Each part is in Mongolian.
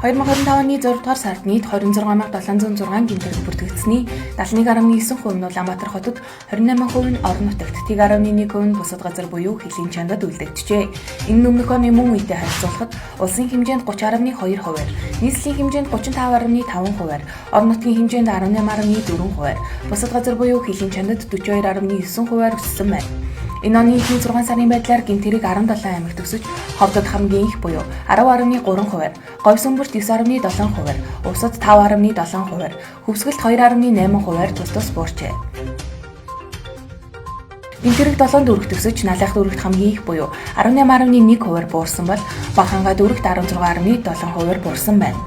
2025 оны 6 дугаар сард нийт 26706 гэмтэрэг бүртгэгдсэний 71.9% нь Улаанбаатар хотод, 28% нь орон нутагт, 1.1% нь бусад газар буюу Хилийн чандад үлдэгджээ. Энэ өмнөх оны мөн үетэй харьцуулахад улсын хэмжээнд 30.2%, нийслэлийн хэмжээнд 35.5%, орон нутгийн хэмжээнд 18.4%, бусад газар буюу Хилийн чандад 42.9%-аар өссөн байна. Энэ оны эхний 6 сарын байдлаар гэмтэрэг 17 аймагт өсөж, ховдод хамгийн их буюу 10.3%, Говьс өмгөрт 9.7%, Усад 5.7%, Хөвсгөлт 2.8%-аар тус буурчээ. Гэмтэрэг 7 дүүрэгт өсөж, Налайх дүүрэгт хамгийн их буюу 18.1%-аар буурсан бол Баханга дүүрэгт 16.7%-аар буурсан байна.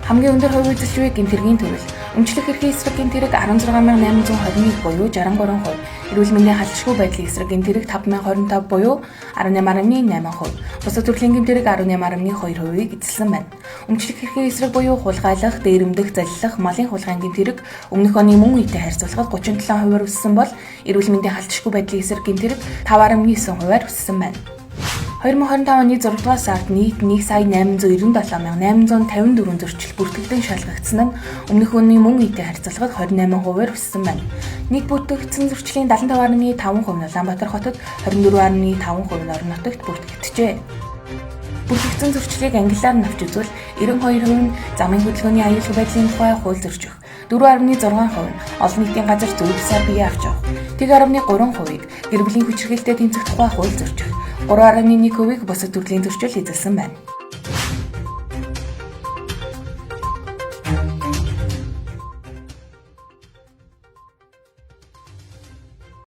Хамгийн өндөр хувь эзэлжвэ гэмтэргийн төрөл. Өмчлөх эрхийн эсрэг гэмтэрэг 16821 буюу 63%, эрүүл мэндийн халдшгүй байдлын эсрэг гэмтэрэг 5025 буюу 18.8%, бусад төрлийн гэмтэрэг 18.2%-ийг эзэлсэн байна. Өмчлөх эрхийн эсрэг буюу хулгайлах, дээрэмдэх, заллах, малын хулгайн гэмтэрэг өмнөх оны мөн үетэй харьцуулахад 37%-аар өссөн бол эрүүл мэндийн халдшгүй байдлын эсрэг гэмтэрэг 5.9%-аар өссөн байна. 2025 оны 6 дугаар сард нийт 1,897,854 зөрчил бүртгэгдэн шалгагдсан нь өмнөх оны мөн үетэй харьцуулахад 28%-аар өссөн байна. Нийт бүртгэгдсэн зөрчлийн 75.5% нь Улаанбаатар хотод, 24.5% нь орон нутагт бүртгэгджээ. Бүртгэгдсэн зөрчлийг ангиллаар нь авч үзвэл 92% нь замын хөдөлгөөний аюулгүй байдлын тухай хууль зөрчих, 4.6% нь олон нийтийн газар зүй бусаар бие авч явах, 1.3%-ийг гэр бүлийн хүчирхээлтэй тэмцэх тухай хууль зөрчих, 3.1%-ийг бусад төрлийн зөрчил эзэлсэн байна.